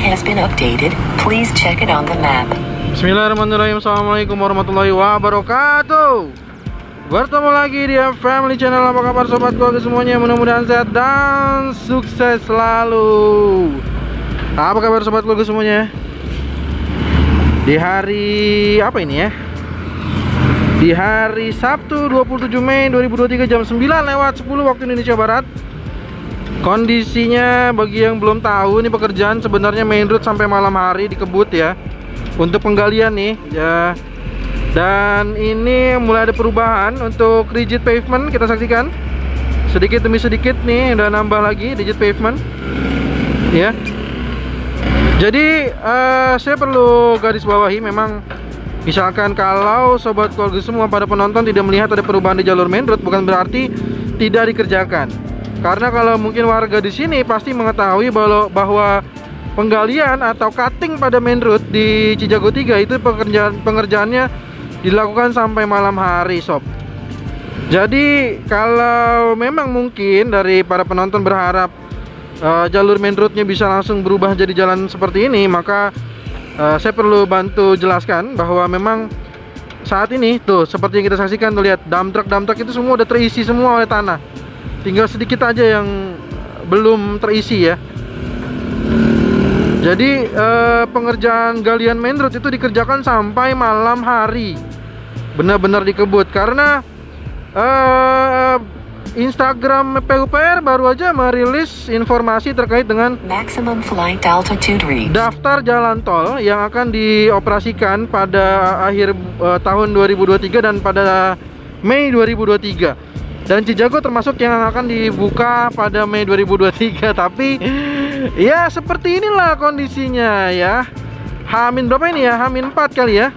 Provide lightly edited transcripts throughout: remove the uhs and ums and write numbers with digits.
has been updated. Please check it on the map. Bismillahirrahmanirrahim. Assalamualaikum warahmatullahi wabarakatuh. Bertemu lagi di Family Channel. Apa kabar sobat keluarga semuanya? Mudah-mudahan sehat dan sukses selalu. Apa kabar sobat keluarga semuanya? Di hari apa ini ya? Di hari Sabtu 27 Mei 2023 jam 9:10 waktu Indonesia Barat. Kondisinya bagi yang belum tahu, ini pekerjaan sebenarnya main road sampai malam hari di Kebut ya. Untuk penggalian nih ya. Dan ini mulai ada perubahan untuk rigid pavement, kita saksikan. Sedikit demi sedikit nih udah nambah lagi rigid pavement. Ya. Jadi saya perlu garis bawahi, memang misalkan kalau sobat keluarga semua pada penonton tidak melihat ada perubahan di jalur main road, bukan berarti tidak dikerjakan. Karena kalau mungkin warga di sini pasti mengetahui bahwa penggalian atau cutting pada main road di Cijago 3 itu pengerjaannya dilakukan sampai malam hari sob. Jadi kalau memang mungkin dari para penonton berharap jalur main roadnya bisa langsung berubah jadi jalan seperti ini, maka saya perlu bantu jelaskan bahwa memang saat ini tuh seperti yang kita saksikan tuh, lihat dump truck itu semua udah terisi semua oleh tanah. Tinggal sedikit aja yang belum terisi ya. Jadi pengerjaan galian main road itu dikerjakan sampai malam hari. Benar-benar dikebut karena Instagram PUPR baru aja merilis informasi terkait dengan Maximum flight altitude reached. daftar jalan tol yang akan dioperasikan pada akhir tahun 2023 dan pada Mei 2023. Dan Cijago termasuk yang akan dibuka pada Mei 2023. Tapi ya seperti inilah kondisinya ya. Hamin berapa ini ya? Hamin 4 kali ya.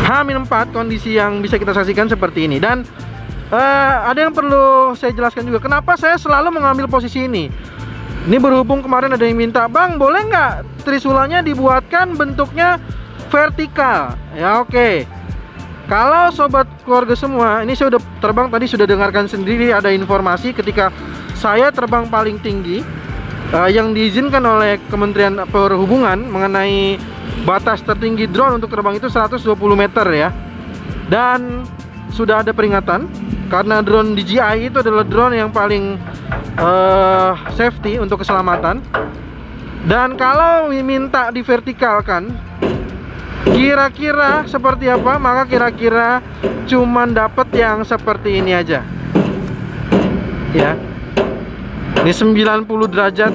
Hamin 4 kondisi yang bisa kita saksikan seperti ini. Dan ada yang perlu saya jelaskan juga, kenapa saya selalu mengambil posisi ini. Ini berhubung kemarin ada yang minta, "Bang, boleh nggak trisulanya dibuatkan bentuknya vertikal?" Ya oke. Kalau sobat keluarga semua, ini saya udah terbang tadi, sudah dengarkan sendiri ada informasi ketika saya terbang paling tinggi yang diizinkan oleh Kementerian Perhubungan mengenai batas tertinggi drone untuk terbang itu 120 meter ya. Dan sudah ada peringatan karena drone DJI itu adalah drone yang paling safety untuk keselamatan. Dan kalau minta divertikalkan, kira-kira seperti apa? Maka kira-kira cuman dapat yang seperti ini aja. Ya. Ini 90 derajat.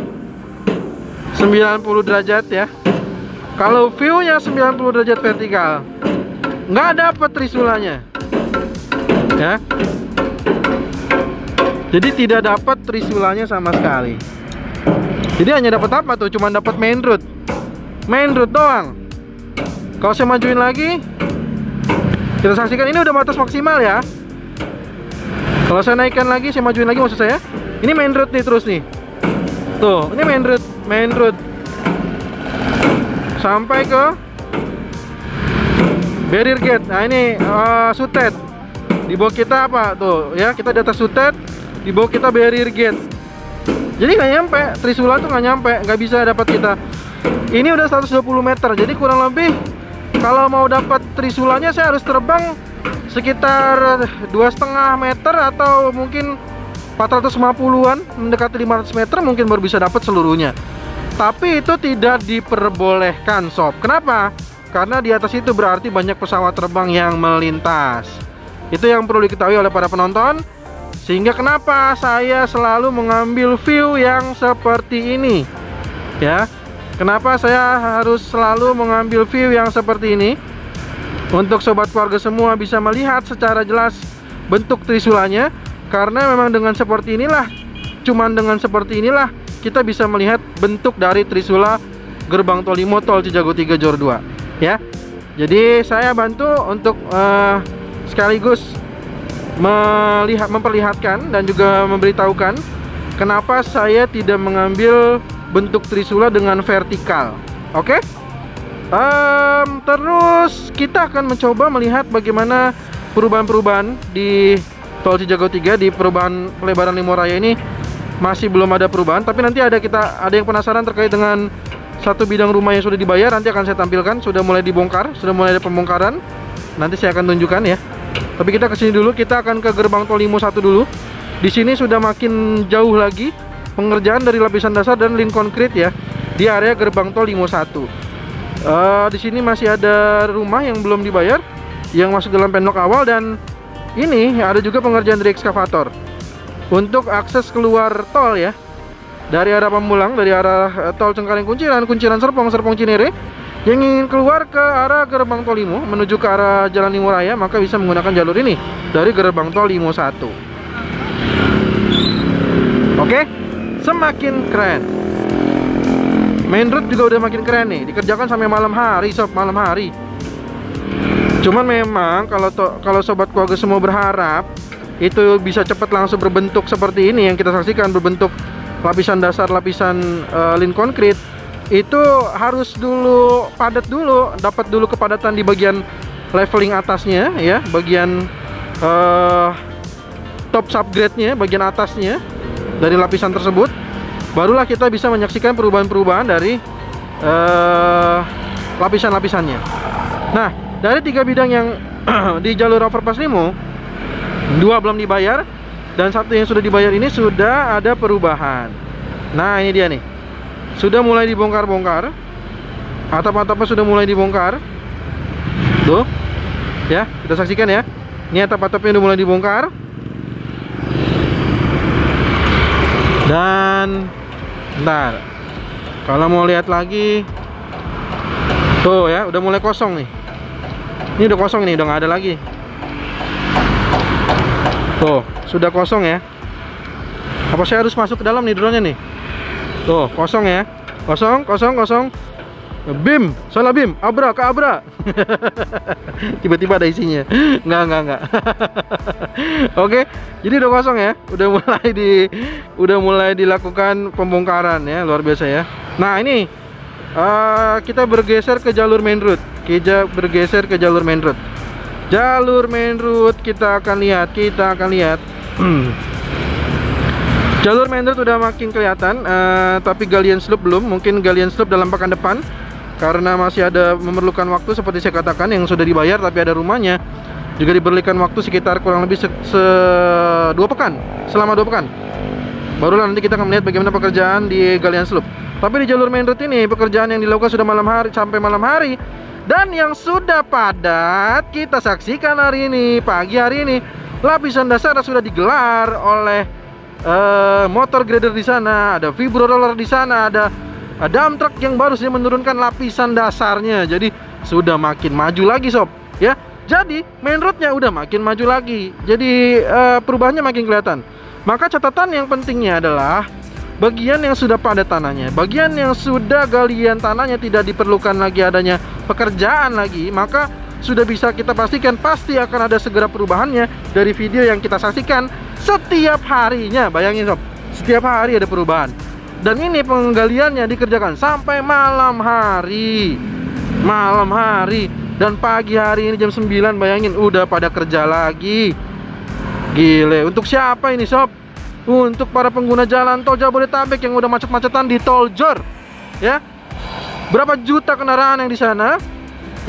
90 derajat ya. Kalau view-nya 90 derajat vertikal, nggak dapat trisulanya. Ya. Jadi tidak dapat trisulanya sama sekali. Jadi hanya dapat apa tuh? Cuman dapat main road. Main road doang. Kalau saya majuin lagi, kita saksikan ini udah batas maksimal ya. Kalau saya naikkan lagi, saya majuin lagi maksud saya. Ini main road nih terus nih. Tuh, ini main road. Sampai ke barrier gate. Nah ini Sutet. Di bawah kita apa tuh ya, kita di atas Sutet, di bawah kita barrier gate. Jadi nggak nyampe, trisula tuh nggak nyampe, nggak bisa dapat kita. Ini udah 120 meter, jadi kurang lebih kalau mau dapat trisulanya saya harus terbang sekitar 2,5 meter atau mungkin 450-an, mendekati 500 meter mungkin baru bisa dapat seluruhnya. Tapi itu tidak diperbolehkan sob. Kenapa? Karena di atas itu berarti banyak pesawat terbang yang melintas. Itu yang perlu diketahui oleh para penonton. Sehingga kenapa saya selalu mengambil view yang seperti ini. Ya. Kenapa saya harus selalu mengambil view yang seperti ini? Untuk sobat keluarga semua bisa melihat secara jelas bentuk trisulanya. Karena memang dengan seperti inilah, cuman dengan seperti inilah kita bisa melihat bentuk dari trisula gerbang tol Limo tol Cijago 3 Jor 2 ya. Jadi saya bantu untuk sekaligus memperlihatkan dan juga memberitahukan kenapa saya tidak mengambil bentuk trisula dengan vertikal. Oke? Terus kita akan mencoba melihat bagaimana perubahan-perubahan di tol Cijago 3 di perubahan pelebaran Limo Raya ini masih belum ada perubahan. Tapi nanti ada yang penasaran terkait dengan satu bidang rumah yang sudah dibayar, nanti akan saya tampilkan. Sudah mulai dibongkar, sudah mulai ada pembongkaran. Nanti saya akan tunjukkan ya. Tapi kita kesini dulu, kita akan ke gerbang tol Limo 1 dulu. Di sini sudah makin jauh lagi pengerjaan dari lapisan dasar dan lin konkrit ya di area gerbang tol Limo 1. Di sini masih ada rumah yang belum dibayar, yang masuk dalam pendok awal, dan ini ada juga pengerjaan dari ekskavator untuk akses keluar tol ya. Dari arah Pamulang, dari arah tol Cengkareng Kunciran, Kunciran Serpong, Serpong Cinere, yang ingin keluar ke arah gerbang tol Limo menuju ke arah Jalan Limo Raya, maka bisa menggunakan jalur ini dari gerbang tol Limo 1. Oke, semakin keren. Main road juga udah makin keren nih, dikerjakan sampai malam hari sob, malam hari. Cuman memang kalau sobat keluarga semua berharap itu bisa cepat langsung berbentuk seperti ini yang kita saksikan, berbentuk lapisan dasar, lapisan lin konkrit, itu harus dulu padat dulu, dapat dulu kepadatan di bagian leveling atasnya ya, bagian top subgrade-nya, bagian atasnya dari lapisan tersebut. Barulah kita bisa menyaksikan perubahan-perubahan dari lapisan-lapisannya. Nah, dari 3 bidang yang di jalur overpass Limo, 2 belum dibayar dan 1 yang sudah dibayar ini sudah ada perubahan. Nah, ini dia nih, sudah mulai dibongkar-bongkar. Atap-atapnya sudah mulai dibongkar. Tuh ya, kita saksikan ya. Ini atap-atapnya sudah mulai dibongkar. Dan bentar, kalau mau lihat lagi, tuh ya, udah mulai kosong nih. Ini udah kosong nih, udah nggak ada lagi. Tuh, sudah kosong ya. Apa saya harus masuk ke dalam nih drone-nya nih? Tuh, kosong ya. Kosong. Bim, salah bim, abra ke abra. Tiba-tiba ada isinya. Enggak. Oke, jadi udah kosong ya. Udah mulai dilakukan pembongkaran ya, luar biasa ya. Nah, ini kita bergeser ke jalur main road. Jalur main road kita akan lihat. Jalur main road udah makin kelihatan, tapi galian slope belum. Mungkin galian slope dalam pekan depan, karena masih ada memerlukan waktu seperti saya katakan, yang sudah dibayar tapi ada rumahnya juga diberikan waktu sekitar kurang lebih 2 pekan, selama 2 pekan. Barulah nanti kita akan melihat bagaimana pekerjaan di galian slope. Tapi di jalur main road ini pekerjaan yang dilakukan sudah sampai malam hari, dan yang sudah padat kita saksikan hari ini, pagi hari ini. Lapisan dasar sudah digelar oleh motor grader di sana, ada vibro roller di sana, ada dump truck yang baru saja menurunkan lapisan dasarnya. Jadi sudah makin maju lagi sob ya. Jadi main roadnya udah makin maju lagi. Jadi perubahannya makin kelihatan. Maka catatan yang pentingnya adalah bagian yang sudah padat tanahnya, bagian yang sudah galian tanahnya tidak diperlukan lagi adanya pekerjaan lagi, maka sudah bisa kita pastikan pasti akan ada segera perubahannya dari video yang kita saksikan setiap harinya. Bayangin sob, setiap hari ada perubahan. Dan ini penggaliannya dikerjakan sampai malam hari. Dan pagi hari ini jam 9, bayangin udah pada kerja lagi. Gile, untuk siapa ini sob? Untuk para pengguna jalan tol Jabodetabek yang udah macet-macetan di tol Jor ya. Berapa juta kendaraan yang di sana,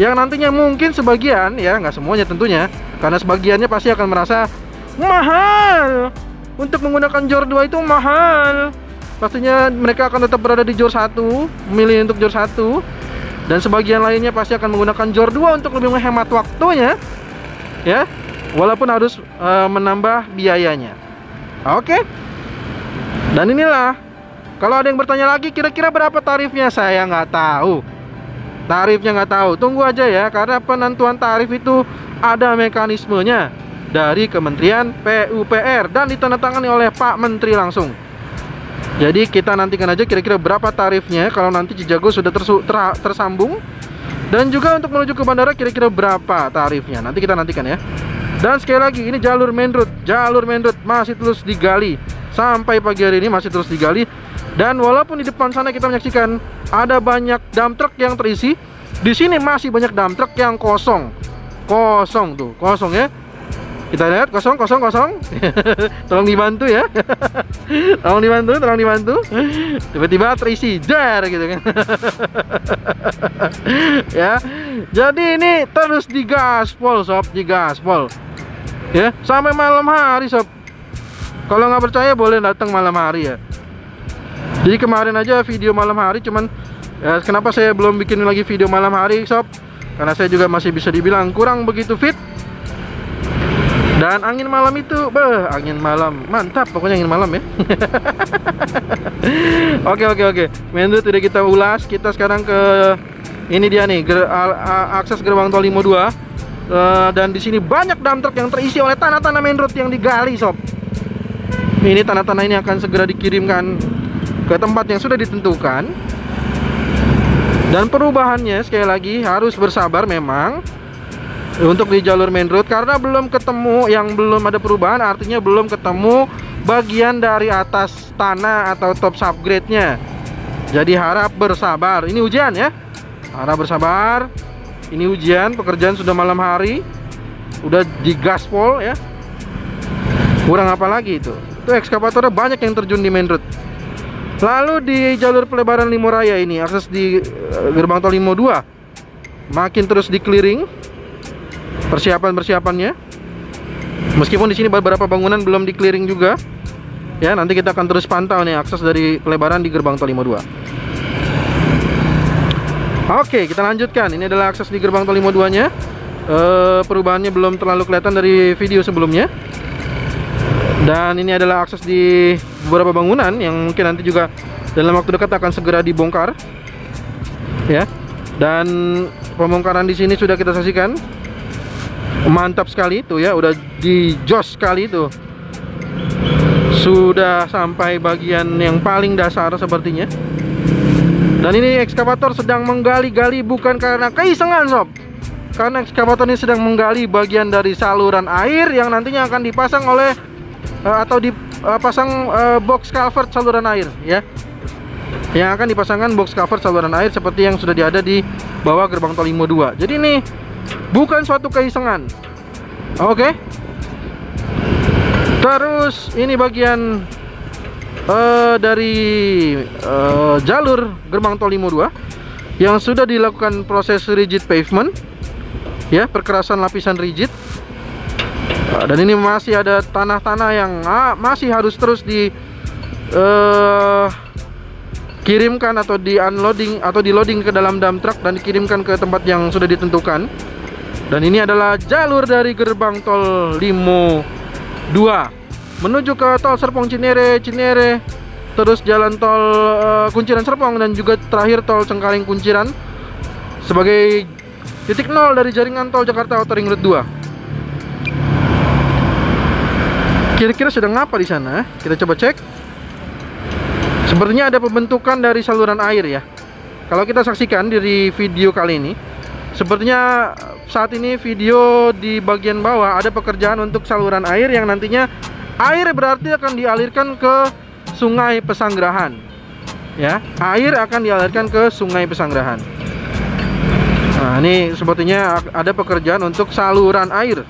yang nantinya mungkin sebagian ya, nggak semuanya tentunya, karena sebagiannya pasti akan merasa mahal. Untuk menggunakan Jor 2 itu mahal. Pastinya mereka akan tetap berada di Jor 1, memilih untuk Jor 1. Dan sebagian lainnya pasti akan menggunakan Jor 2 untuk lebih menghemat waktunya ya, walaupun harus menambah biayanya. Oke. Dan inilah, kalau ada yang bertanya lagi kira-kira berapa tarifnya, saya nggak tahu. Tarifnya nggak tahu, tunggu aja ya, karena penentuan tarif itu ada mekanismenya dari Kementerian PUPR dan ditandatangani oleh Pak Menteri langsung. Jadi kita nantikan aja kira-kira berapa tarifnya kalau nanti Cijago sudah tersambung, dan juga untuk menuju ke bandara kira-kira berapa tarifnya, nanti kita nantikan ya. Dan sekali lagi, ini jalur main road masih terus digali sampai pagi hari ini, masih terus digali. Dan walaupun di depan sana kita menyaksikan ada banyak dump truck yang terisi, di sini masih banyak dump truck yang kosong tuh, kosong ya. Kita lihat kosong. Tolong dibantu ya. Tolong dibantu. Tiba-tiba terisi dar gitu kan. Ya. Jadi ini terus digaspol sob, digaspol. Ya, sampai malam hari sob. Kalau nggak percaya boleh datang malam hari ya. Jadi kemarin aja video malam hari, cuman ya, kenapa saya belum bikin lagi video malam hari sob? Karena saya juga masih bisa dibilang kurang begitu fit. Dan angin malam itu, angin malam mantap, pokoknya angin malam ya. Oke. Main route udah kita ulas. Kita sekarang ke ini dia nih, akses gerbang tol Limo 2. Dan di sini banyak dump truck yang terisi oleh tanah-tanah main road yang digali sob. Ini tanah-tanah ini akan segera dikirimkan ke tempat yang sudah ditentukan. Dan perubahannya sekali lagi harus bersabar memang untuk di jalur main road, karena belum ketemu, yang belum ada perubahan artinya belum ketemu bagian dari atas tanah atau top subgrade-nya. Jadi harap bersabar. Ini ujian ya. Harap bersabar. Ini ujian, pekerjaan sudah malam hari. Udah digaspol ya. Kurang apa lagi itu? Itu ekskavatornya banyak yang terjun di main road. Lalu di jalur pelebaran Limo Raya ini, akses di gerbang tol Limo 2 makin terus di clearing persiapannya. Meskipun di sini beberapa bangunan belum di clearing juga. Ya, nanti kita akan terus pantau nih akses dari pelebaran di gerbang tol Limo 2. Oke, kita lanjutkan. Ini adalah akses di gerbang tol Limo 2-nya. Perubahannya belum terlalu kelihatan dari video sebelumnya. Dan ini adalah akses di beberapa bangunan yang mungkin nanti juga dalam waktu dekat akan segera dibongkar. Ya. Dan pembongkaran di sini sudah kita saksikan. Mantap sekali itu ya, udah dijos sekali itu. Sudah sampai bagian yang paling dasar sepertinya. Dan ini ekskavator sedang menggali-gali bukan karena keisengan sob. Karena ekskavator ini sedang menggali bagian dari saluran air yang nantinya akan dipasang oleh atau dipasang box culvert saluran air ya. Yang akan dipasangkan box culvert saluran air seperti yang sudah ada di bawah gerbang tol Limo 2. Jadi ini bukan suatu keisengan. Oke. Terus ini bagian dari jalur gerbang tol Limo 2 yang sudah dilakukan proses rigid pavement. Ya, perkerasan lapisan rigid. Dan ini masih ada tanah-tanah yang masih harus terus di kirimkan atau di unloading atau di loading ke dalam dump truck dan dikirimkan ke tempat yang sudah ditentukan. Dan ini adalah jalur dari gerbang tol Limo 2 menuju ke tol Serpong Cinere, terus jalan tol Kunciran Serpong, dan juga terakhir tol Cengkareng Kunciran sebagai titik nol dari jaringan tol Jakarta Outer Ring Road 2. Kira-kira sedang apa di sana? Kita coba cek. Sepertinya ada pembentukan dari saluran air ya. Kalau kita saksikan dari video kali ini, sepertinya saat ini video di bagian bawah ada pekerjaan untuk saluran air yang nantinya air berarti akan dialirkan ke Sungai Pesanggerahan. Ya, air akan dialirkan ke Sungai Pesanggerahan. Nah, ini sepertinya ada pekerjaan untuk saluran air.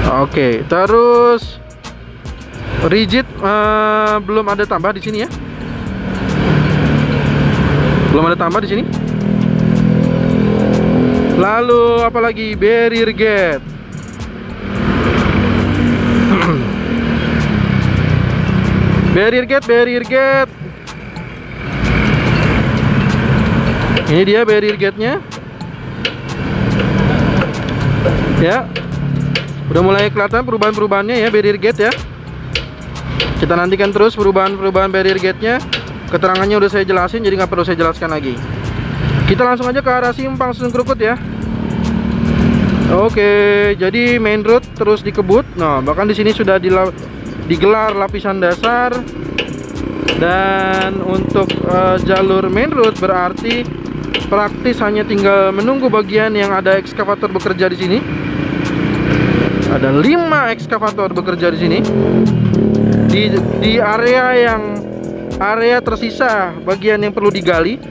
Oke, terus rigid belum ada tambah di sini ya. Belum ada tambah di sini. Lalu apalagi barrier gate. Barrier gate. Ini dia barrier gate-nya. Ya. Udah mulai kelihatan perubahan-perubahannya ya barrier gate ya. Kita nantikan terus perubahan-perubahan barrier gate-nya. Keterangannya udah saya jelasin, jadi nggak perlu saya jelaskan lagi. Kita langsung aja ke arah Simpang Susun Krukut ya. Oke, jadi main road terus dikebut. Nah, bahkan di sini sudah digelar lapisan dasar. Dan untuk jalur main road berarti praktis hanya tinggal menunggu bagian yang ada ekskavator bekerja di sini. Ada 5 ekskavator bekerja di sini. Di area tersisa bagian yang perlu digali.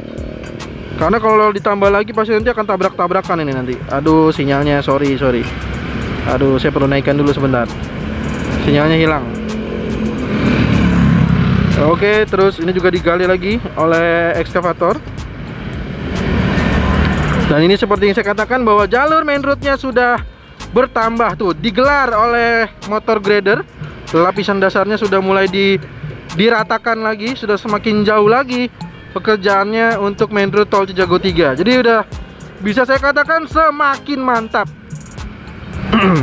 Karena kalau ditambah lagi pasti nanti akan tabrak-tabrakan ini nanti. Aduh, sinyalnya sorry. Aduh, saya perlu naikkan dulu sebentar. Sinyalnya hilang. Oke, terus ini juga digali lagi oleh ekskavator. Dan ini seperti yang saya katakan bahwa jalur main road-nya sudah bertambah tuh, digelar oleh motor grader. Lapisan dasarnya sudah mulai diratakan lagi, sudah semakin jauh lagi pekerjaannya untuk main road tol Cijago 3. Jadi udah bisa saya katakan semakin mantap.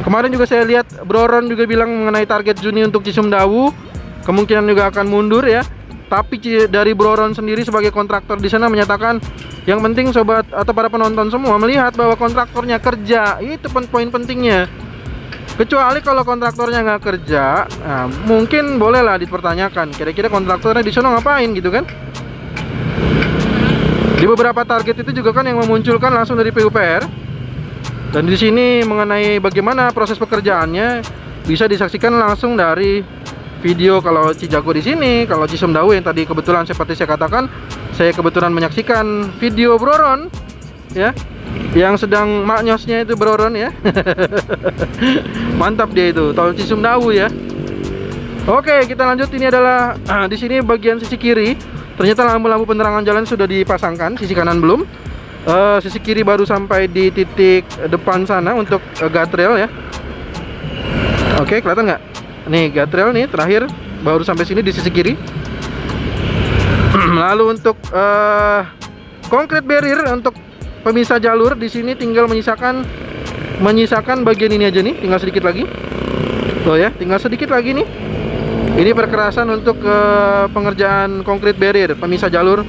Kemarin juga saya lihat Bro Ron juga bilang mengenai target Juni untuk Cisumdawu, kemungkinan juga akan mundur ya. Tapi dari Bro Ron sendiri sebagai kontraktor di sana menyatakan yang penting sobat atau para penonton semua melihat bahwa kontraktornya kerja, itu poin pentingnya. Kecuali kalau kontraktornya nggak kerja, nah, mungkin bolehlah dipertanyakan kira-kira kontraktornya di sana ngapain gitu kan. Di beberapa target itu juga kan yang memunculkan langsung dari PUPR. Dan di sini mengenai bagaimana proses pekerjaannya bisa disaksikan langsung dari video kalau Cijago di sini, kalau Cisumdawu yang tadi kebetulan seperti saya katakan, saya kebetulan menyaksikan video Bro Ron ya, yang sedang maknyosnya itu Bro Ron ya. Mantap dia itu, tol Cisumdawu ya. Oke, kita lanjut. Ini adalah di sini bagian sisi kiri. Ternyata lampu-lampu penerangan jalan sudah dipasangkan, sisi kanan belum. Sisi kiri baru sampai di titik depan sana untuk guardrail ya. Oke, kelihatan nggak? Nih guardrail nih terakhir baru sampai sini di sisi kiri. Lalu untuk concrete barrier untuk pemisah jalur di sini tinggal menyisakan bagian ini aja nih, tinggal sedikit lagi. Tuh ya, tinggal sedikit lagi nih. Ini perkerasan untuk pengerjaan concrete barrier pemisah jalur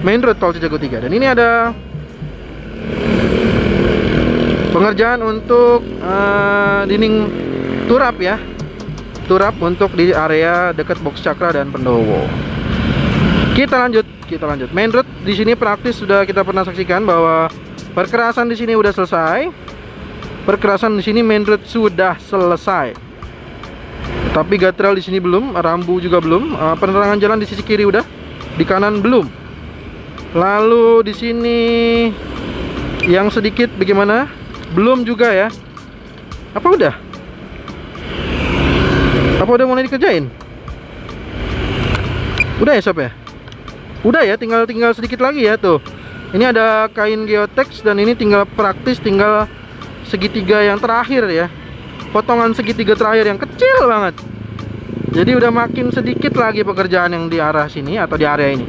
main road tol Cijago 3. Dan ini ada pengerjaan untuk dinding turap ya. Turap untuk di area dekat box Cakra dan Pendowo. Kita lanjut. Main road di sini praktis sudah kita pernah saksikan bahwa perkerasan di sini udah selesai. Perkerasan di sini main road sudah selesai. Tapi guardrail di sini belum, rambu juga belum. Penerangan jalan di sisi kiri udah, di kanan belum. Lalu di sini yang sedikit bagaimana? Belum juga ya. Apa udah? Apa udah mulai dikerjain? Udah ya sob ya? Udah ya, tinggal sedikit lagi ya tuh. Ini ada kain geotex dan ini tinggal praktis, tinggal segitiga yang terakhir ya. Potongan segitiga terakhir yang kecil banget. Jadi udah makin sedikit lagi pekerjaan yang di arah sini atau di area ini.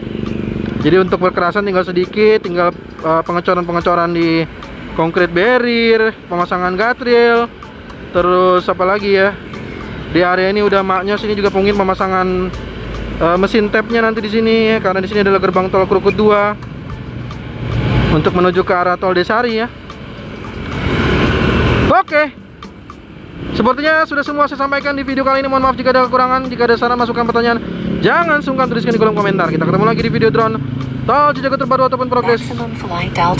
Jadi untuk perkerasan tinggal sedikit, tinggal pengecoran di concrete barrier, pemasangan guardrail, terus apa lagi ya? Di area ini udah maknya sini juga mungkin pemasangan mesin tapnya nanti di sini ya, karena di sini adalah gerbang tol Krukut 2 untuk menuju ke arah tol Desari ya. Oke. Sepertinya sudah semua saya sampaikan di video kali ini. Mohon maaf jika ada kekurangan, jika ada saran, masukan, pertanyaan, jangan sungkan tuliskan di kolom komentar. Kita ketemu lagi di video drone tol Cijago terbaru ataupun progres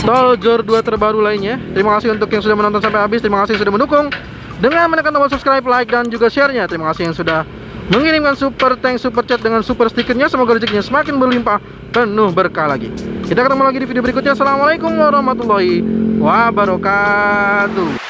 tol Jor 2 terbaru lainnya. Terima kasih untuk yang sudah menonton sampai habis. Terima kasih yang sudah mendukung dengan menekan tombol subscribe, like, dan juga share-nya. Terima kasih yang sudah mengirimkan super thanks, super chat dengan super stikernya. Semoga rezekinya semakin berlimpah, penuh berkah lagi. Kita ketemu lagi di video berikutnya. Assalamualaikum warahmatullahi wabarakatuh.